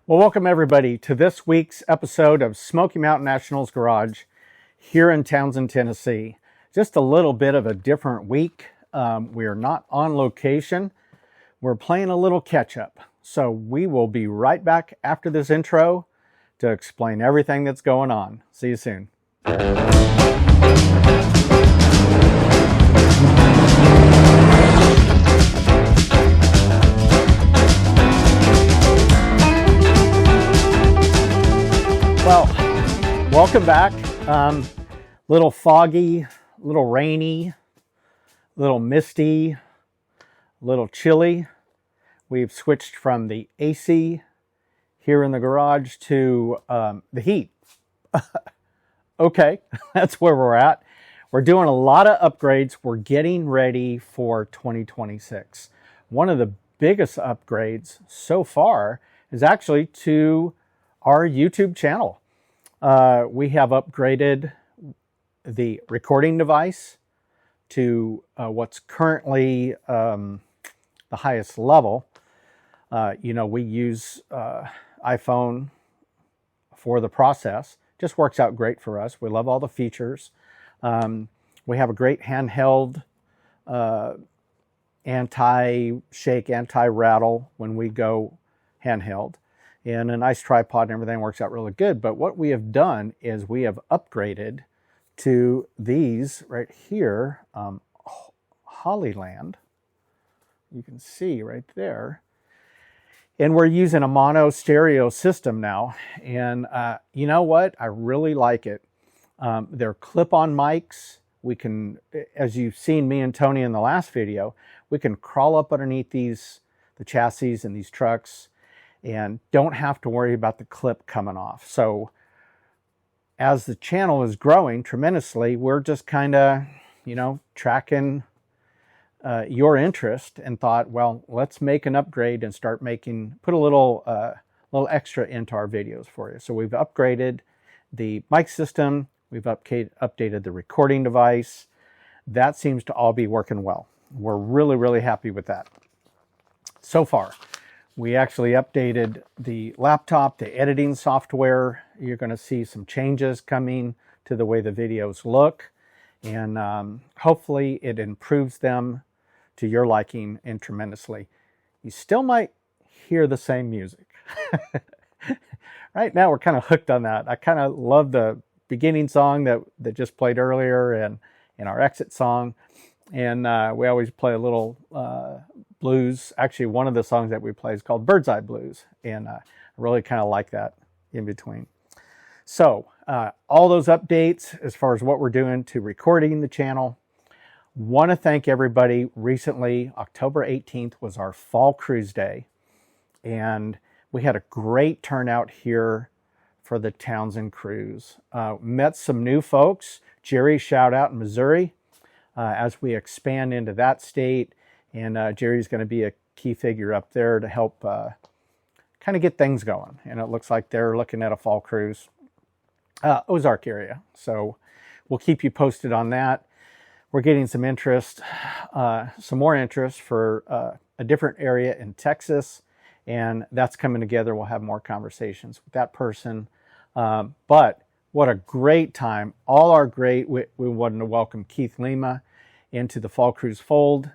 Well, welcome everybody to this week's episode of Smoky Mountain Nationals Garage here in Townsend, Tennessee. Just a little bit of a different week. We are not on location. We're playing a little catch up. So we will be right back after this intro to explain everything that's going on. See you soon. Well, welcome back. Little foggy, little rainy, little misty, little chilly. We've switched from the AC here in the garage to the heat. Okay, that's where we're at. We're doing a lot of upgrades. We're getting ready for 2026. One of the biggest upgrades so far is actually to our YouTube channel. We have upgraded the recording device to what's currently the highest level. We use iPhone for the process. Just works out great for us. We love all the features. We have a great handheld anti-shake, anti-rattle when we go handheld. And a nice tripod and everything works out really good. But what we have done is we have upgraded to these right here, Hollyland. You can see right there. And we're using a mono stereo system now. And you know what? I really like it. They're clip-on mics. We can, as you've seen me and Tony in the last video, we can crawl up underneath the chassis and these trucks and don't have to worry about the clip coming off. So as the channel is growing tremendously, we're just kind of, tracking your interest and thought, well, let's make an upgrade and put a little extra into our videos for you. So we've upgraded the mic system. We've updated the recording device. That seems to all be working well. We're really, really happy with that so far. We actually updated the laptop, the editing software. You're going to see some changes coming to the way the videos look. And hopefully it improves them to your liking and tremendously. You still might hear the same music. Right now we're kind of hooked on that. I kind of love the beginning song that just played earlier and our exit song. And we always play a little blues. Actually, one of the songs that we play is called Bird's Eye Blues. And I really kind of like that in between. So all those updates as far as what we're doing to recording the channel. Want to thank everybody. Recently, October 18th was our fall cruise day. And we had a great turnout here for the Townsend cruise. Met some new folks. Jerry, shout out in Missouri. As we expand into that state, and Jerry's going to be a key figure up there to help kind of get things going. And it looks like they're looking at a fall cruise, Ozark area. So we'll keep you posted on that. We're getting some interest, some more interest for a different area in Texas, and that's coming together. We'll have more conversations with that person. But what a great time. We wanted to welcome Keith Lima into the Fall Cruise fold.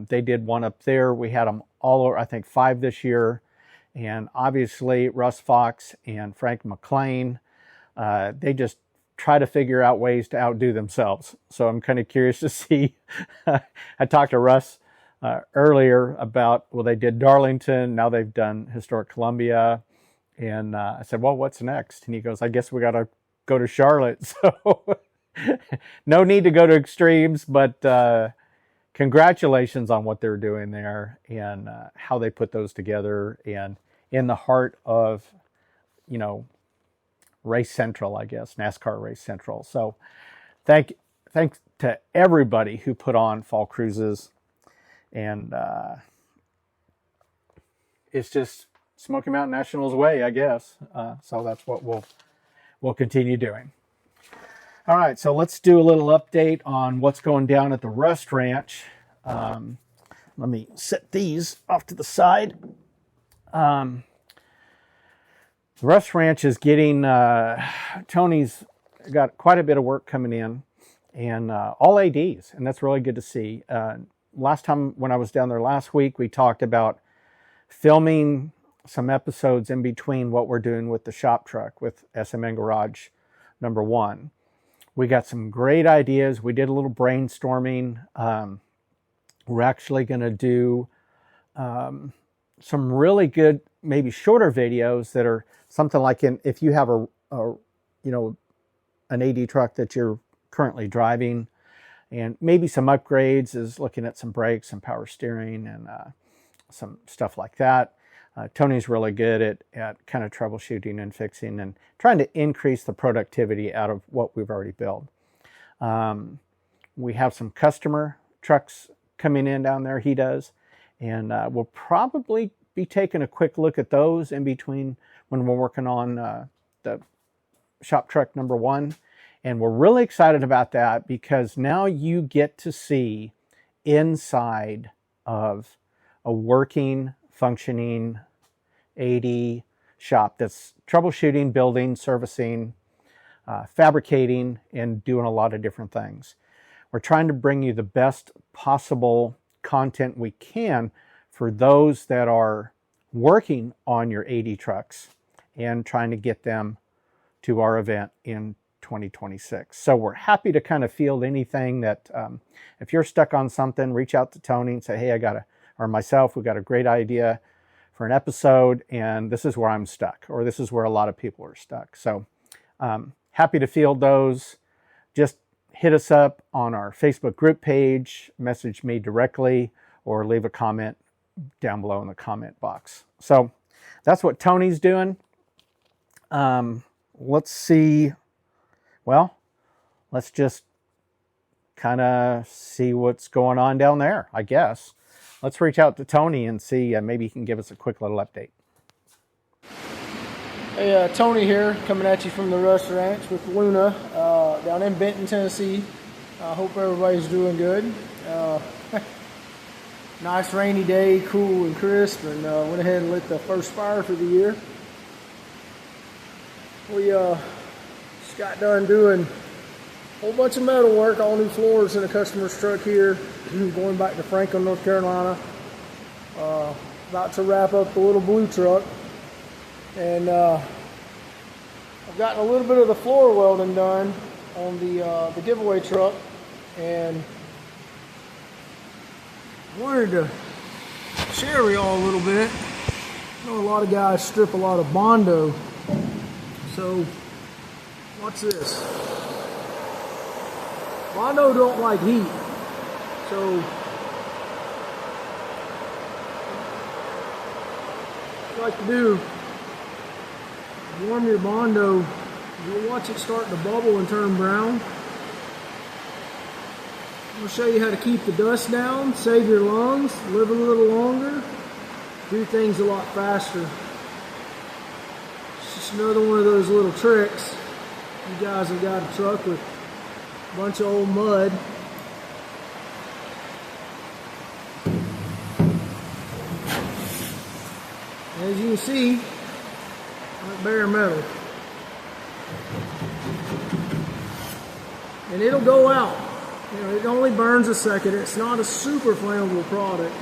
They did one up there. We had them all over, I think 5 this year. And obviously Russ Fox and Frank McLean, they just try to figure out ways to outdo themselves. So I'm kind of curious to see. I talked to Russ earlier about, they did Darlington. Now they've done Historic Columbia. And I said, well, what's next? And he goes, I guess we got to go to Charlotte. So no need to go to extremes, but congratulations on what they're doing there and how they put those together, and in the heart of, Race Central, I guess, NASCAR Race Central. So thanks to everybody who put on fall cruises, and it's just Smoky Mountain Nationals way, I guess. So that's what we'll continue doing. All right, so let's do a little update on what's going down at the Rust Ranch. Let me set these off to the side. The Russ Ranch is getting, Tony's got quite a bit of work coming in, and all ADs, and that's really good to see. Last time when I was down there last week, we talked about filming some episodes in between what we're doing with the shop truck with SMN Garage #1. We got some great ideas. We did a little brainstorming. We're actually going to do some really good, maybe shorter videos that are something like if you have an AD truck that you're currently driving, and maybe some upgrades is looking at some brakes and power steering and some stuff like that. Tony's really good at kind of troubleshooting and fixing and trying to increase the productivity out of what we've already built. We have some customer trucks coming in down there, he does, and we'll probably be taking a quick look at those in between when we're working on the shop truck #1. And we're really excited about that because now you get to see inside of a working, functioning AD shop that's troubleshooting, building, servicing, fabricating, and doing a lot of different things. We're trying to bring you the best possible content we can for those that are working on your AD trucks and trying to get them to our event in 2026. So we're happy to kind of field anything that if you're stuck on something, reach out to Tony and say, hey, or myself, we got a great idea for an episode, and this is where I'm stuck, or this is where a lot of people are stuck. So happy to field those. Just hit us up on our Facebook group page, message me directly, or leave a comment down below in the comment box. So that's what Tony's doing. Let's see. Well, let's just kind of see what's going on down there, I guess. Let's reach out to Tony and see, maybe he can give us a quick little update. Hey, Tony here, coming at you from the Russ Ranch with Luna down in Benton, Tennessee. I hope everybody's doing good. Nice rainy day, cool and crisp, and went ahead and lit the first fire for the year. We just got done doing a whole bunch of metal work, all new floors in a customer's truck here, going back to Franklin, North Carolina. About to wrap up the little blue truck. And I've gotten a little bit of the floor welding done on the giveaway truck, and I wanted to share with y'all a little bit. I know a lot of guys strip a lot of Bondo, so what's this? Bondo don't like heat, so what I like to do, warm your Bondo. You'll watch it start to bubble and turn brown. I'm going to show you how to keep the dust down, save your lungs, live a little longer, do things a lot faster. It's just another one of those little tricks. You guys have got a truck with a bunch of old mud. As you can see, like bare metal. And it'll go out. You know, it only burns a second. It's not a super flammable product.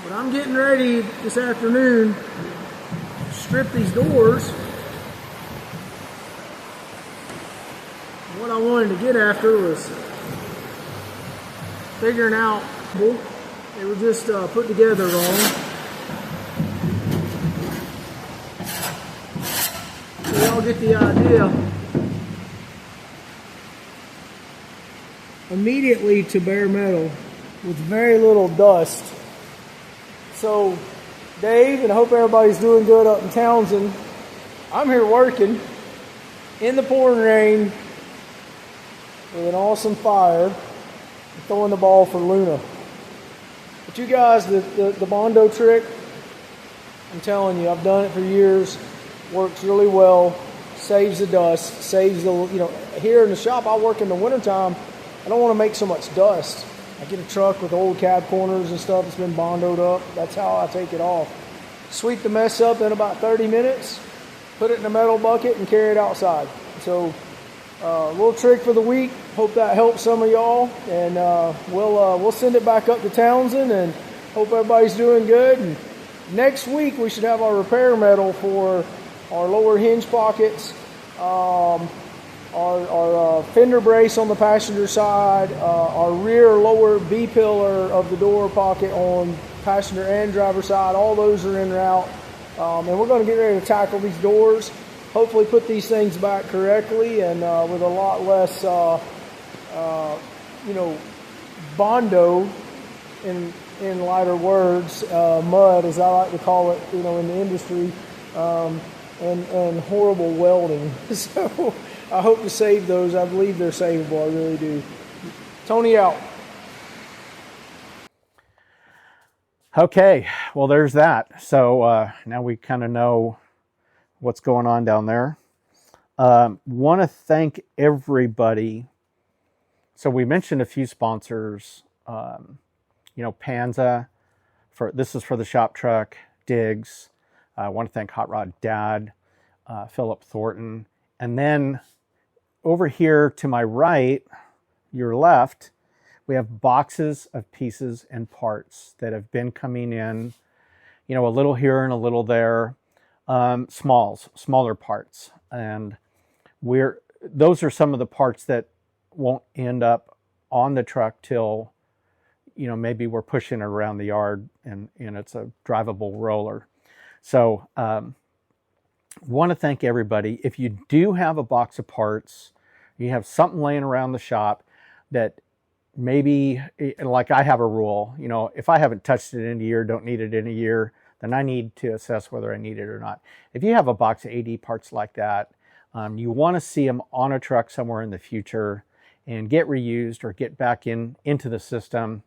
But I'm getting ready this afternoon to strip these doors. What I wanted to get after was figuring out, they were just put together wrong. So y'all get the idea. Immediately to bare metal with very little dust. So Dave, and I hope everybody's doing good up in Townsend, I'm here working in the pouring rain with an awesome fire and throwing the ball for Luna. But you guys, the Bondo trick, I'm telling you, I've done it for years, works really well, saves the dust, saves the, here in the shop I work in the wintertime, I don't want to make so much dust. I get a truck with old cab corners and stuff that's been Bondoed up. That's how I take it off. sweep the mess up in about 30 minutes, put it in a metal bucket, and carry it outside. So a little trick for the week. Hope that helps some of y'all, and we'll send it back up to Townsend, and hope everybody's doing good. And next week we should have our repair metal for our lower hinge pockets, our fender brace on the passenger side, our rear lower B pillar of the door pocket on passenger and driver side. All those are en route, and we're going to get ready to tackle these doors. Hopefully put these things back correctly and with a lot less, Bondo, in lighter words, mud, as I like to call it, in the industry, and horrible welding. So I hope to save those. I believe they're savable. I really do. Tony out. Okay, well, there's that. So now we kind of know what's going on down there. Want to thank everybody. So we mentioned a few sponsors. Panza, this is for the shop truck. Diggs. I want to thank Hot Rod Dad, Philip Thornton, and then over here to my right, your left, we have boxes of pieces and parts that have been coming in. A little here and a little there. Smaller parts, and those are some of the parts that won't end up on the truck till maybe we're pushing it around the yard and it's a drivable roller. So want to thank everybody. If you do have a box of parts, you have something laying around the shop that maybe, like I have a rule, if I haven't touched it in a year, don't need it in a year, then I need to assess whether I need it or not. If you have a box of AD parts like that, you want to see them on a truck somewhere in the future and get reused or get back into the system,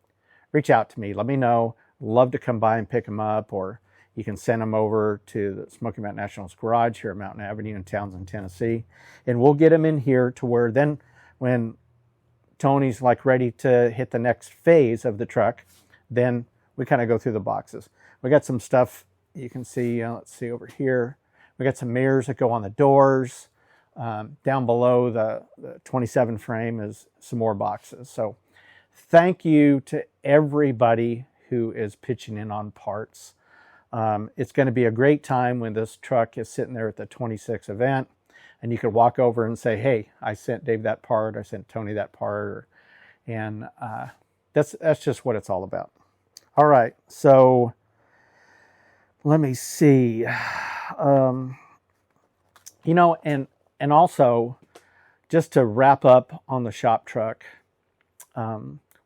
reach out to me. Let me know. Love to come by and pick them up, or you can send them over to the Smoky Mountain Nationals Garage here at Mountain Avenue in Townsend, Tennessee. And we'll get them in here to where then when Tony's like ready to hit the next phase of the truck, then we kind of go through the boxes. We got some stuff you can see, let's see over here. We got some mirrors that go on the doors. Down below the 27 frame is some more boxes. So thank you to everybody who is pitching in on parts. It's going to be a great time when this truck is sitting there at the 26 event, and you could walk over and say, hey, I sent Dave that part, I sent Tony that part, and that's just what it's all about. All right, so let me see. And also, just to wrap up on the shop truck,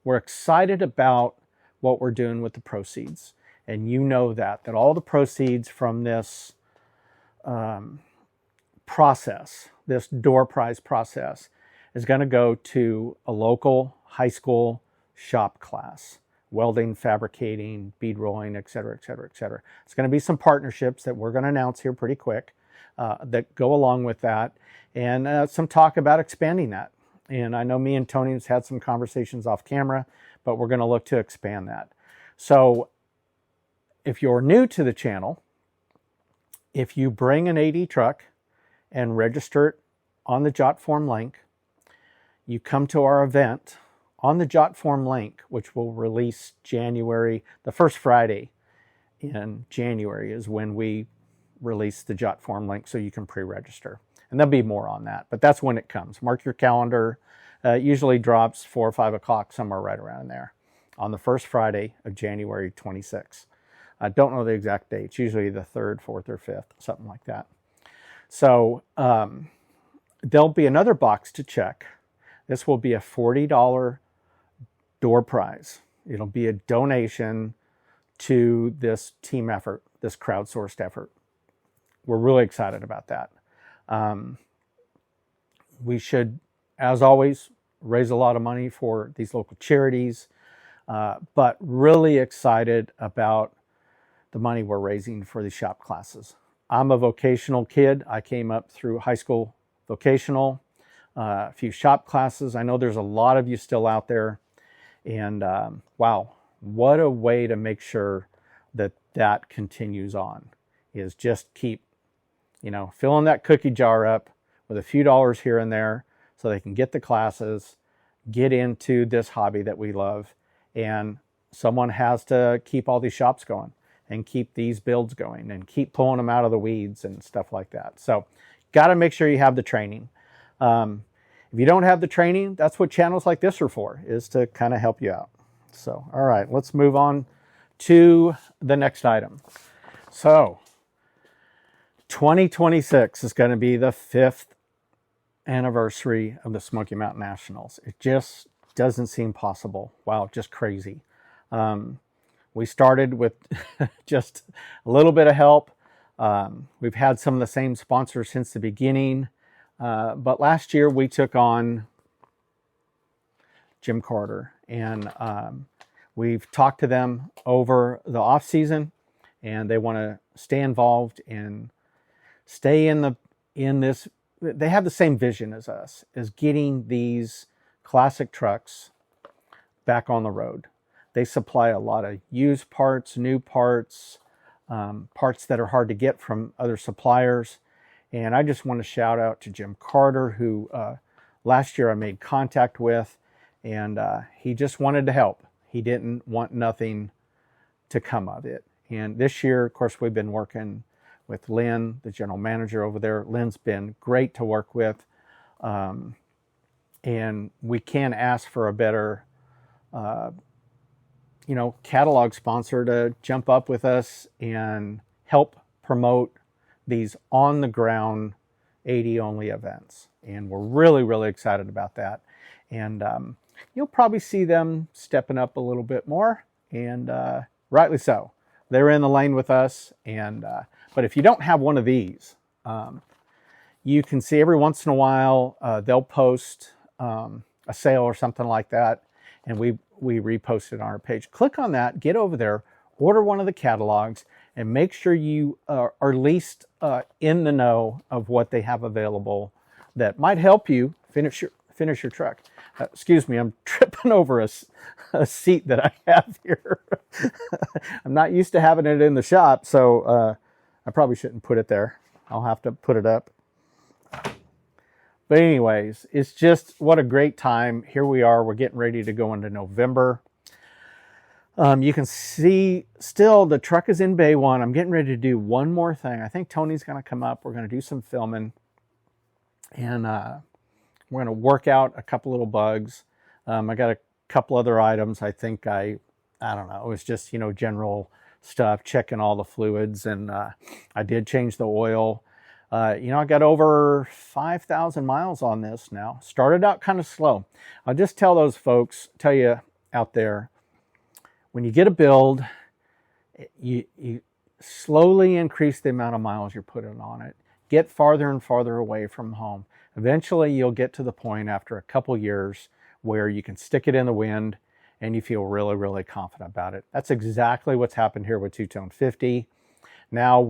we're excited about what we're doing with the proceeds. And that all the proceeds from this process, this door prize process, is going to go to a local high school shop class. Welding, fabricating, bead rolling, et cetera, et cetera, et cetera. It's going to be some partnerships that we're going to announce here pretty quick that go along with that, and some talk about expanding that. And I know me and Tony has had some conversations off camera, but we're going to look to expand that. So if you're new to the channel, if you bring an AD truck and register it on the JotForm link, you come to our event on the JotForm link, which will release January, the first Friday in January is when we release the JotForm link, so you can pre-register. And there'll be more on that, but that's when it comes. Mark your calendar. It usually drops 4 or 5 o'clock, somewhere right around there, on the first Friday of January 26th. I don't know the exact date. It's usually the 3rd, 4th, or 5th, something like that. So there'll be another box to check. This will be a $40 door prize. It'll be a donation to this team effort, this crowdsourced effort. We're really excited about that. We should, as always, raise a lot of money for these local charities, but really excited about the money we're raising for the shop classes. I'm a vocational kid. I came up through high school vocational, a few shop classes. I know there's a lot of you still out there. And wow, what a way to make sure that continues on, is just keep, filling that cookie jar up with a few dollars here and there so they can get the classes, get into this hobby that we love. And someone has to keep all these shops going and keep these builds going and keep pulling them out of the weeds and stuff like that. So got to make sure you have the training. If you don't have the training, that's what channels like this are for, is to kind of help you out. So, all right, let's move on to the next item. So 2026 is going to be the 5th anniversary of the Smoky Mountain Nationals. It just doesn't seem possible. Wow, just crazy. We started with just a little bit of help. We've had some of the same sponsors since the beginning. But last year we took on Jim Carter, and we've talked to them over the off season, and they want to stay involved and stay in this. They have the same vision as us, as getting these classic trucks back on the road. They supply a lot of used parts, new parts, parts that are hard to get from other suppliers. And I just want to shout out to Jim Carter, who last year I made contact with, and he just wanted to help. He didn't want nothing to come of it. And this year, of course, we've been working with Lynn, the general manager over there. Lynn's been great to work with. And we can't ask for a better, catalog sponsor to jump up with us and help promote these on-the-ground 80-only events. And we're really, really excited about that. And you'll probably see them stepping up a little bit more, and rightly so. They're in the lane with us. And but if you don't have one of these, you can see every once in a while they'll post a sale or something like that, and we repost it on our page. Click on that, get over there, order one of the catalogs, and make sure you are at least in the know of what they have available that might help you finish your truck. Excuse me, I'm tripping over a seat that I have here. I'm not used to having it in the shop, so I probably shouldn't put it there. I'll have to put it up. But anyways, it's just what a great time. Here we are. We're getting ready to go into November. You can see still the truck is in Bay 1. I'm getting ready to do one more thing. I think Tony's going to come up. We're going to do some filming. And we're going to work out a couple little bugs. I got a couple other items. I think I don't know. It was just, general stuff, checking all the fluids. And I did change the oil. I got over 5,000 miles on this now. Started out kind of slow. I'll just tell you out there, when you get a build, you slowly increase the amount of miles you're putting on it. Get farther and farther away from home. Eventually, you'll get to the point after a couple years where you can stick it in the wind and you feel really, really confident about it. That's exactly what's happened here with Two-Tone 50. Now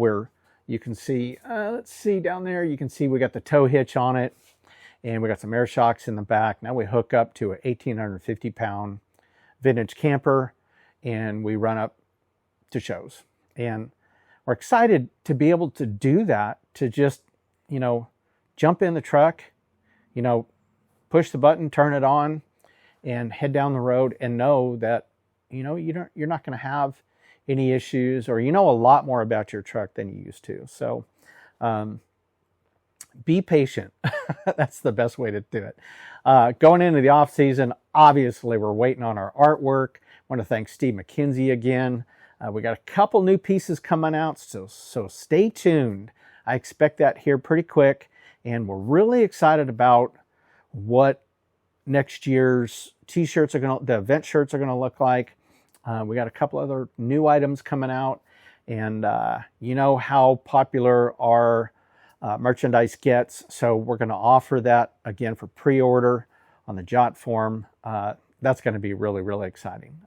you can see, let's see down there, you can see we got the tow hitch on it, and we got some air shocks in the back. Now we hook up to a 1,850 pound vintage camper, and we run up to shows. And we're excited to be able to do that, to just, jump in the truck, push the button, turn it on, and head down the road and know that, you're not going to have any issues, or a lot more about your truck than you used to. So be patient. That's the best way to do it. Going into the off season, obviously we're waiting on our artwork. I want to thank Steve McKenzie again. We got a couple new pieces coming out, so stay tuned. I expect that here pretty quick, and we're really excited about what next year's t-shirts the event shirts are gonna look like. We got a couple other new items coming out, and you know how popular our merchandise gets, so we're going to offer that again for pre-order on the Jot form. That's going to be really, really exciting.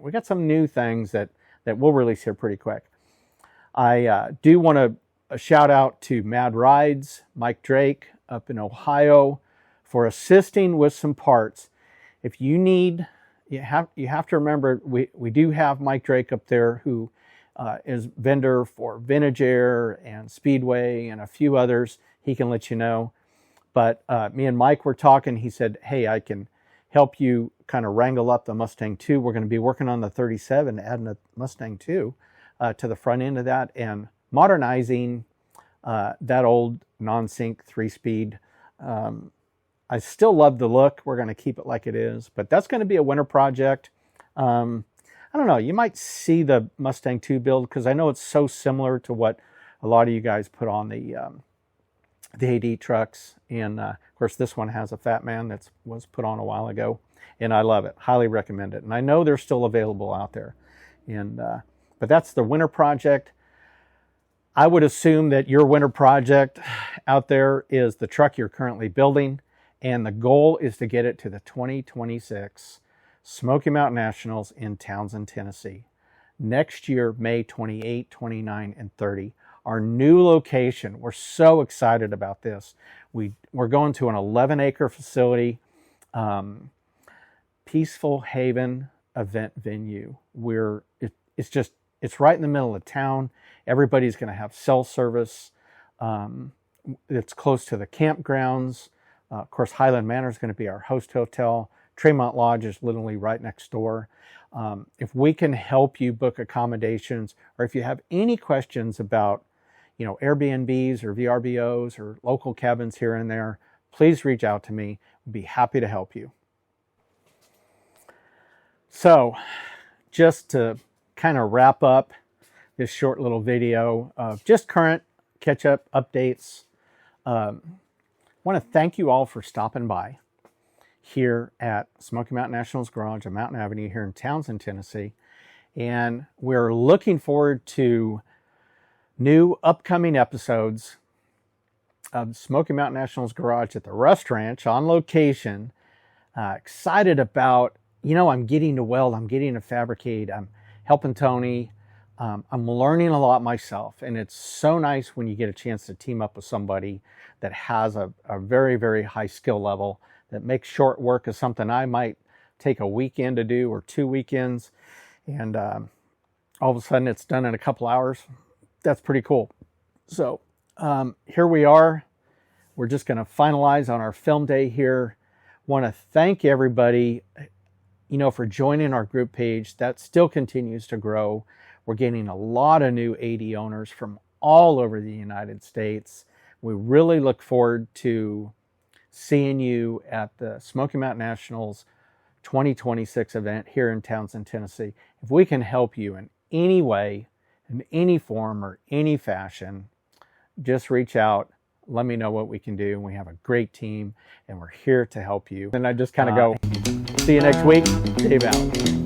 We got some new things that we'll release here pretty quick. I do want to shout out to Mad Rides, Mike Drake up in Ohio, for assisting with some parts. If you need, you have to remember, we do have Mike Drake up there who is vendor for Vintage Air and Speedway and a few others. He can let you know. But me and Mike were talking. He said, hey, I can help you kind of wrangle up the Mustang 2. We're going to be working on the 37, adding a Mustang 2 to the front end of that and modernizing that old non-sync 3-speed. I still love the look. We're going to keep it like it is, but that's going to be a winter project. I don't know, you might see the Mustang 2 build because I know it's so similar to what a lot of you guys put on the AD trucks. And of course, this one has a Fat Man that was put on a while ago, and I love it. Highly recommend it. And I know they're still available out there. And but that's the winter project. I would assume that your winter project out there is the truck you're currently building, and the goal is to get it to the 2026 Smoky Mountain Nationals in Townsend, Tennessee. Next year, May 28, 29, and 30. Our new location. We're so excited about this. We're going to an 11-acre facility, Peaceful Haven event venue. It's right in the middle of town. Everybody's going to have cell service. It's close to the campgrounds. Of course, Highland Manor is going to be our host hotel. Tremont Lodge is literally right next door. If we can help you book accommodations, or if you have any questions about, Airbnbs or VRBOs or local cabins here and there, please reach out to me. We'd be happy to help you. So, just to kind of wrap up this short little video of just current catch-up updates, I want to thank you all for stopping by here at Smoky Mountain Nationals Garage on Mountain Avenue here in Townsend, Tennessee. And we're looking forward to new upcoming episodes of Smoky Mountain Nationals Garage at the Rust Ranch on location. Excited about, I'm getting to weld, I'm getting to fabricate, I'm helping Tony. I'm learning a lot myself, and it's so nice when you get a chance to team up with somebody that has a very, very high skill level, that makes short work of something I might take a weekend to do or 2 weekends, and all of a sudden it's done in a couple hours. That's pretty cool. So here we are. We're just going to finalize on our film day here. Want to thank everybody, for joining our group page. That still continues to grow. We're getting a lot of new AD owners from all over the United States. We really look forward to seeing you at the Smoky Mountain Nationals 2026 event here in Townsend, Tennessee. If we can help you in any way, in any form or any fashion, just reach out. Let me know what we can do. We have a great team, and we're here to help you. And I just kind of go, see you next week. Dave out.